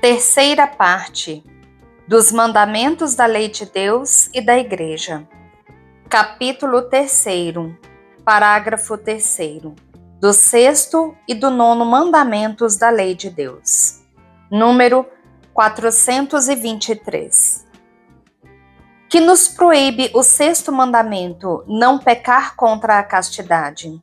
Terceira parte dos mandamentos da lei de Deus e da Igreja. Capítulo 3º, parágrafo 3º, do 6º e do 9º mandamentos da lei de Deus. Número 423. Que nos proíbe o 6º mandamento, não pecar contra a castidade.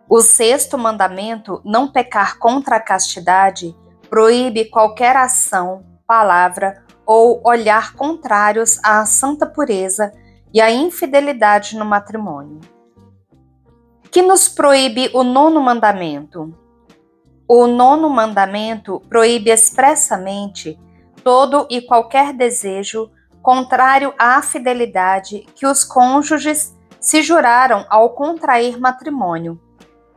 O 6º mandamento, não pecar contra a castidade, proíbe qualquer ação, palavra ou olhar contrários à santa pureza e à infidelidade no matrimônio. Que nos proíbe o 9º mandamento? O 9º mandamento proíbe expressamente todo e qualquer desejo contrário à fidelidade que os cônjuges se juraram ao contrair matrimônio,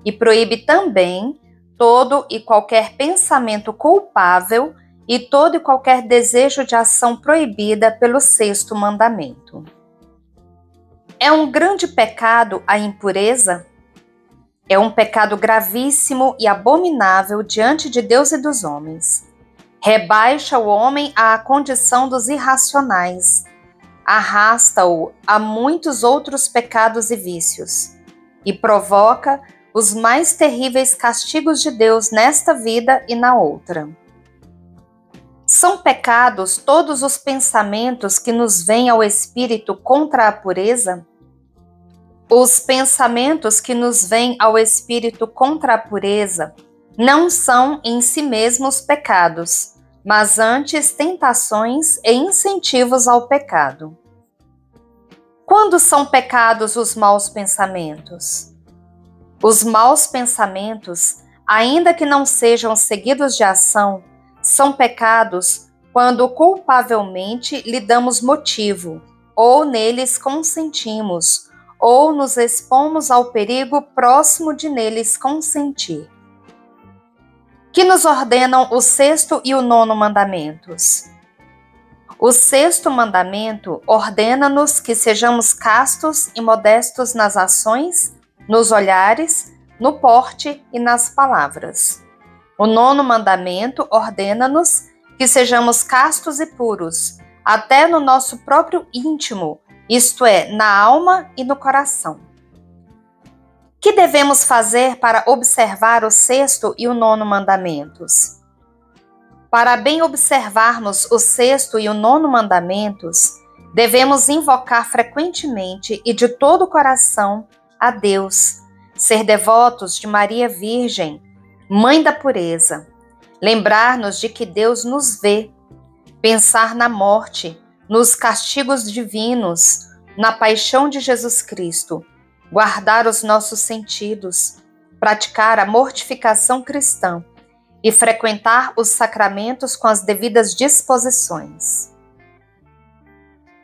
e proíbe também todo e qualquer pensamento culpável e todo e qualquer desejo de ação proibida pelo 6º mandamento. É um grande pecado a impureza? É um pecado gravíssimo e abominável diante de Deus e dos homens. Rebaixa o homem à condição dos irracionais, arrasta-o a muitos outros pecados e vícios, e provoca os mais terríveis castigos de Deus nesta vida e na outra. São pecados todos os pensamentos que nos vêm ao espírito contra a pureza? Os pensamentos que nos vêm ao espírito contra a pureza não são em si mesmos pecados, mas antes tentações e incentivos ao pecado. Quando são pecados os maus pensamentos? Os maus pensamentos, ainda que não sejam seguidos de ação, são pecados quando culpavelmente lhe damos motivo, ou neles consentimos, ou nos expomos ao perigo próximo de neles consentir. Que nos ordenam o 6º e o 9º mandamentos? O 6º mandamento ordena-nos que sejamos castos e modestos nas ações, nos olhares, no porte e nas palavras. O 9º mandamento ordena-nos que sejamos castos e puros, até no nosso próprio íntimo, isto é, na alma e no coração. Que devemos fazer para observar o 6º e o 9º mandamentos? Para bem observarmos o 6º e o 9º mandamentos, devemos invocar frequentemente e de todo o coração a Deus, ser devotos de Maria Virgem, Mãe da Pureza, lembrar-nos de que Deus nos vê, pensar na morte, nos castigos divinos, na paixão de Jesus Cristo, guardar os nossos sentidos, praticar a mortificação cristã e frequentar os sacramentos com as devidas disposições.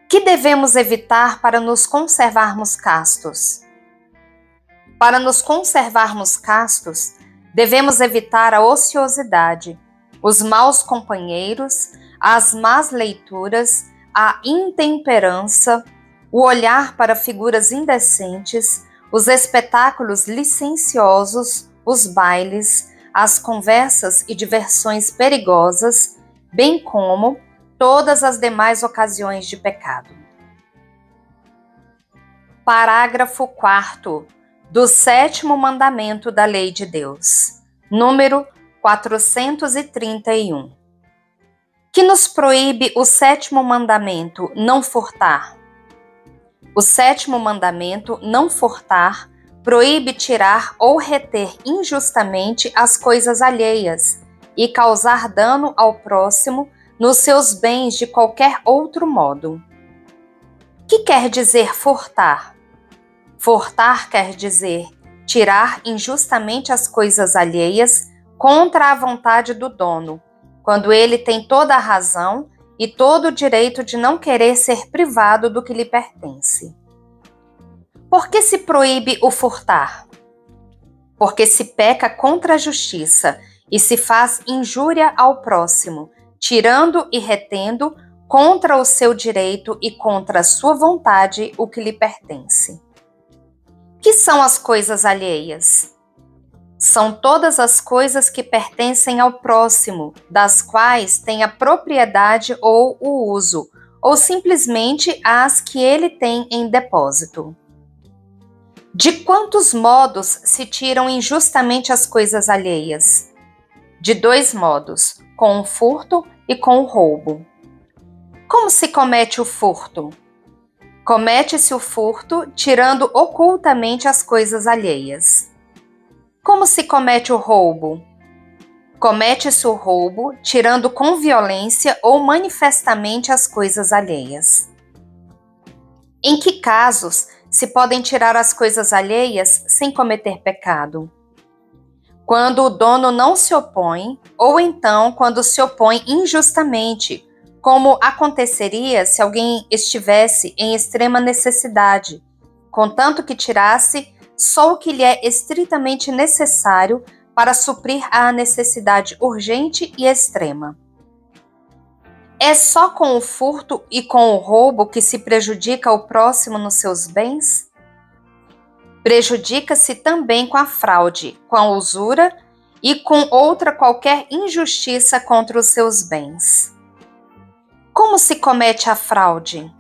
Que devemos evitar para nos conservarmos castos? Para nos conservarmos castos, devemos evitar a ociosidade, os maus companheiros, as más leituras, a intemperança, o olhar para figuras indecentes, os espetáculos licenciosos, os bailes, as conversas e diversões perigosas, bem como todas as demais ocasiões de pecado. Parágrafo 4º do 7º mandamento da lei de Deus, número 431. Que nos proíbe o 7º mandamento, não furtar? O 7º mandamento, não furtar, proíbe tirar ou reter injustamente as coisas alheias e causar dano ao próximo nos seus bens de qualquer outro modo. Que quer dizer furtar? Furtar quer dizer tirar injustamente as coisas alheias contra a vontade do dono, quando ele tem toda a razão e todo o direito de não querer ser privado do que lhe pertence. Por que se proíbe o furtar? Porque se peca contra a justiça e se faz injúria ao próximo, tirando e retendo contra o seu direito e contra a sua vontade o que lhe pertence. Que são as coisas alheias? São todas as coisas que pertencem ao próximo, das quais tem a propriedade ou o uso, ou simplesmente as que ele tem em depósito. De quantos modos se tiram injustamente as coisas alheias? De 2 modos, com o furto e com o roubo. Como se comete o furto? Comete-se o furto tirando ocultamente as coisas alheias. Como se comete o roubo? Comete-se o roubo tirando com violência ou manifestamente as coisas alheias. Em que casos se podem tirar as coisas alheias sem cometer pecado? Quando o dono não se opõe, ou então quando se opõe injustamente, como aconteceria se alguém estivesse em extrema necessidade, contanto que tirasse só o que lhe é estritamente necessário para suprir a necessidade urgente e extrema. É só com o furto e com o roubo que se prejudica o próximo nos seus bens? Prejudica-se também com a fraude, com a usura e com outra qualquer injustiça contra os seus bens. Como se comete a fraude?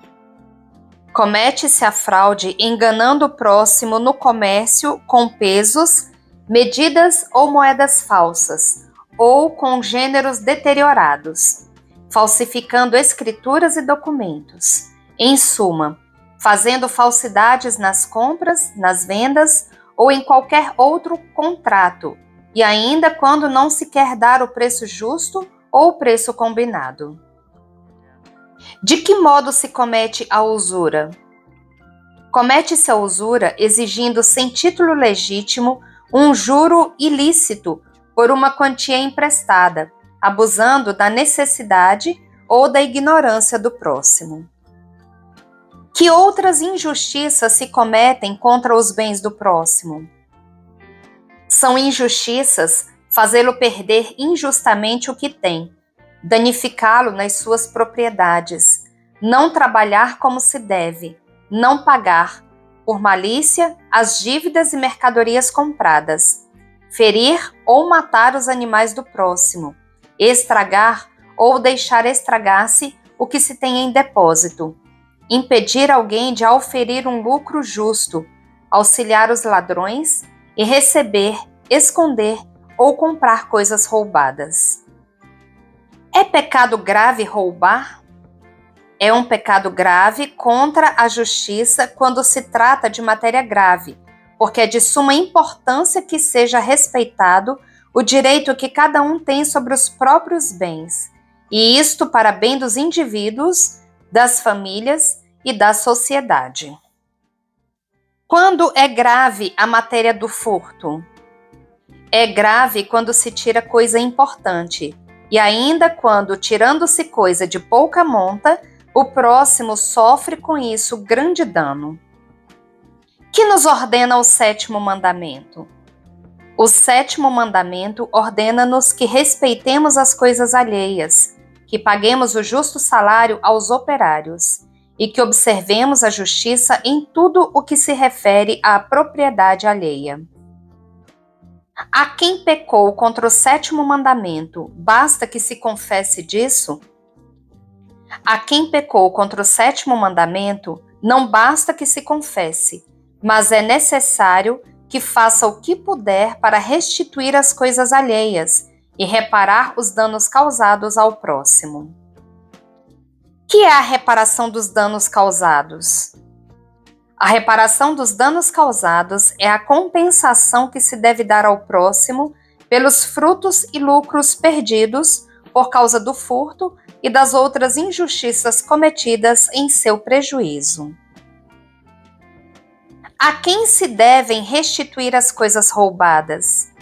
Comete-se a fraude enganando o próximo no comércio com pesos, medidas ou moedas falsas, ou com gêneros deteriorados, falsificando escrituras e documentos. Em suma, fazendo falsidades nas compras, nas vendas ou em qualquer outro contrato, e ainda quando não se quer dar o preço justo ou o preço combinado. De que modo se comete a usura? Comete-se a usura exigindo sem título legítimo um juro ilícito por uma quantia emprestada, abusando da necessidade ou da ignorância do próximo. Que outras injustiças se cometem contra os bens do próximo? São injustiças fazê-lo perder injustamente o que tem, danificá-lo nas suas propriedades, não trabalhar como se deve, não pagar, por malícia, as dívidas e mercadorias compradas, ferir ou matar os animais do próximo, estragar ou deixar estragar-se o que se tem em depósito, impedir alguém de auferir um lucro justo, auxiliar os ladrões e receber, esconder ou comprar coisas roubadas. É pecado grave roubar? É um pecado grave contra a justiça quando se trata de matéria grave, porque é de suma importância que seja respeitado o direito que cada um tem sobre os próprios bens, e isto para bem dos indivíduos, das famílias e da sociedade. Quando é grave a matéria do furto? É grave quando se tira coisa importante, e ainda quando, tirando-se coisa de pouca monta, o próximo sofre com isso grande dano. Que nos ordena o 7º mandamento? O 7º mandamento ordena-nos que respeitemos as coisas alheias, que paguemos o justo salário aos operários e que observemos a justiça em tudo o que se refere à propriedade alheia. A quem pecou contra o 7º mandamento, basta que se confesse disso? A quem pecou contra o 7º mandamento, não basta que se confesse, mas é necessário que faça o que puder para restituir as coisas alheias e reparar os danos causados ao próximo. Que é a reparação dos danos causados? A reparação dos danos causados é a compensação que se deve dar ao próximo pelos frutos e lucros perdidos por causa do furto e das outras injustiças cometidas em seu prejuízo. A quem se devem restituir as coisas roubadas?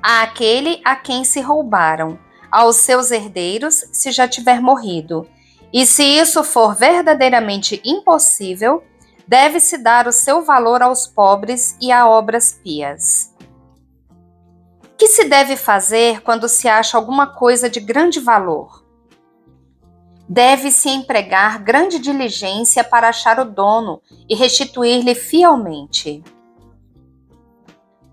Àquele a quem se roubaram, aos seus herdeiros, se já tiver morrido. E se isso for verdadeiramente impossível, deve-se dar o seu valor aos pobres e a obras pias. Que se deve fazer quando se acha alguma coisa de grande valor? Deve-se empregar grande diligência para achar o dono e restituir-lhe fielmente.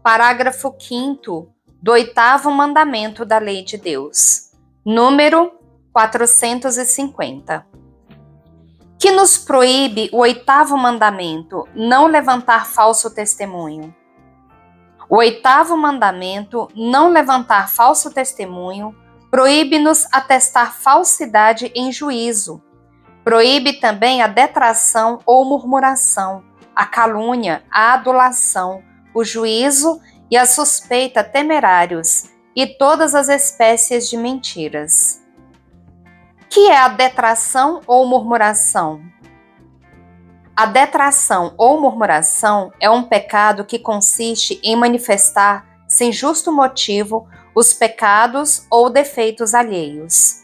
Parágrafo 5º do 8º mandamento da lei de Deus, número 450. Que nos proíbe o 8º mandamento, não levantar falso testemunho. O 8º mandamento, não levantar falso testemunho, proíbe-nos atestar falsidade em juízo. Proíbe também a detração ou murmuração, a calúnia, a adulação, o juízo e a suspeita temerários, e todas as espécies de mentiras. Que é a detração ou murmuração? A detração ou murmuração é um pecado que consiste em manifestar, sem justo motivo, os pecados ou defeitos alheios.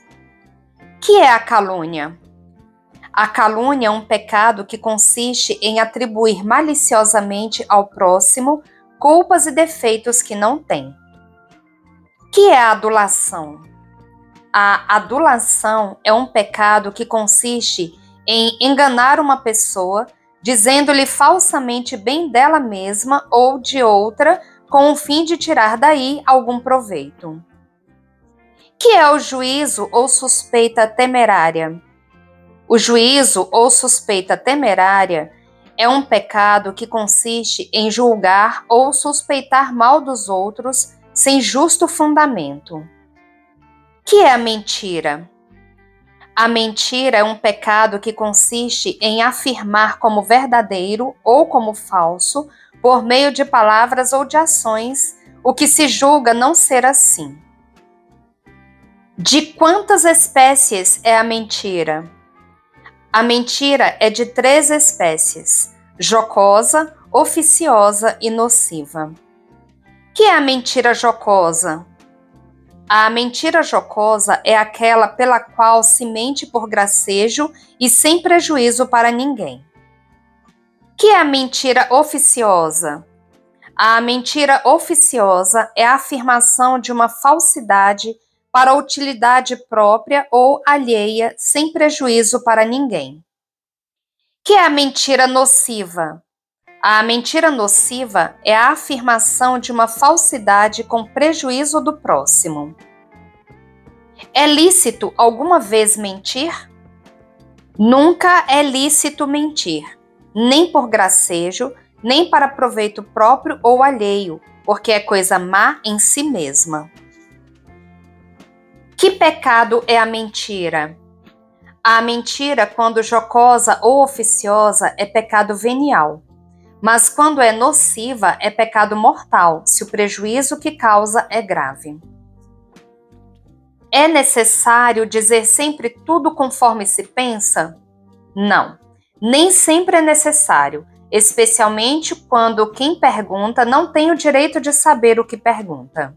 Que é a calúnia? A calúnia é um pecado que consiste em atribuir maliciosamente ao próximo culpas e defeitos que não tem. Que é a adulação? A adulação é um pecado que consiste em enganar uma pessoa, dizendo-lhe falsamente bem dela mesma ou de outra, com o fim de tirar daí algum proveito. Que é o juízo ou suspeita temerária? O juízo ou suspeita temerária é um pecado que consiste em julgar ou suspeitar mal dos outros sem justo fundamento. Que é a mentira? A mentira é um pecado que consiste em afirmar como verdadeiro ou como falso, por meio de palavras ou de ações, o que se julga não ser assim. De quantas espécies é a mentira? A mentira é de 3 espécies: jocosa, oficiosa e nociva. Que é a mentira jocosa? A mentira jocosa é aquela pela qual se mente por gracejo e sem prejuízo para ninguém. Que é a mentira oficiosa? A mentira oficiosa é a afirmação de uma falsidade para utilidade própria ou alheia, sem prejuízo para ninguém. Que é a mentira nociva? A mentira nociva é a afirmação de uma falsidade com prejuízo do próximo. É lícito alguma vez mentir? Nunca é lícito mentir, nem por gracejo, nem para proveito próprio ou alheio, porque é coisa má em si mesma. Que pecado é a mentira? A mentira, quando jocosa ou oficiosa, é pecado venial. Mas quando é nociva, é pecado mortal, se o prejuízo que causa é grave. É necessário dizer sempre tudo conforme se pensa? Não, nem sempre é necessário, especialmente quando quem pergunta não tem o direito de saber o que pergunta.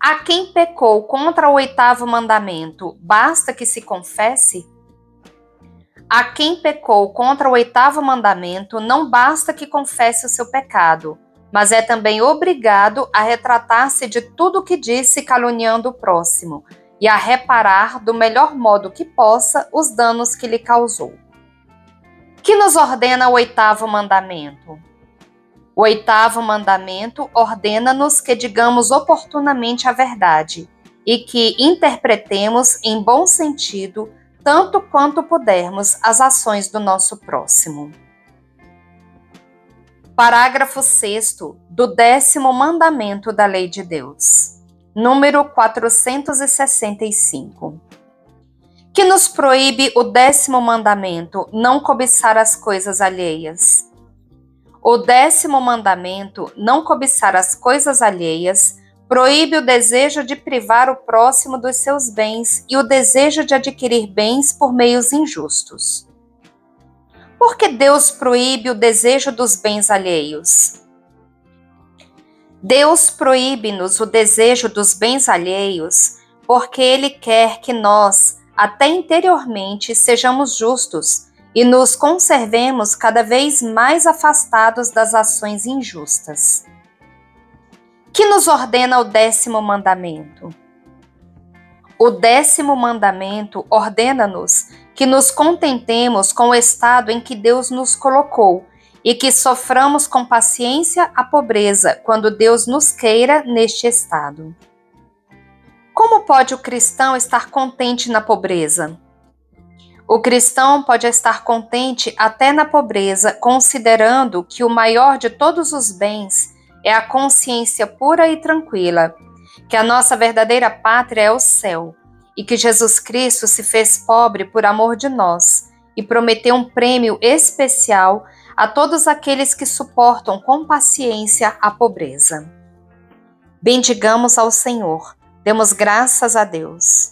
A quem pecou contra o 8º mandamento, basta que se confesse? A quem pecou contra o 8º mandamento, não basta que confesse o seu pecado, mas é também obrigado a retratar-se de tudo o que disse caluniando o próximo e a reparar do melhor modo que possa os danos que lhe causou. Que nos ordena o 8º mandamento? O 8º mandamento ordena-nos que digamos oportunamente a verdade e que interpretemos em bom sentido, tanto quanto pudermos, as ações do nosso próximo. Parágrafo 6º do 10º mandamento da lei de Deus, número 465. Que nos proíbe o 10º mandamento, não cobiçar as coisas alheias. O 10º mandamento, não cobiçar as coisas alheias, proíbe o desejo de privar o próximo dos seus bens e o desejo de adquirir bens por meios injustos. Por que Deus proíbe o desejo dos bens alheios? Deus proíbe-nos o desejo dos bens alheios porque Ele quer que nós, até interiormente, sejamos justos e nos conservemos cada vez mais afastados das ações injustas. Que nos ordena o 10º mandamento? O 10º mandamento ordena-nos que nos contentemos com o estado em que Deus nos colocou e que soframos com paciência a pobreza, quando Deus nos queira neste estado. Como pode o cristão estar contente na pobreza? O cristão pode estar contente até na pobreza, considerando que o maior de todos os bens é a consciência pura e tranquila, que a nossa verdadeira pátria é o céu, e que Jesus Cristo se fez pobre por amor de nós e prometeu um prêmio especial a todos aqueles que suportam com paciência a pobreza. Bendigamos ao Senhor, demos graças a Deus.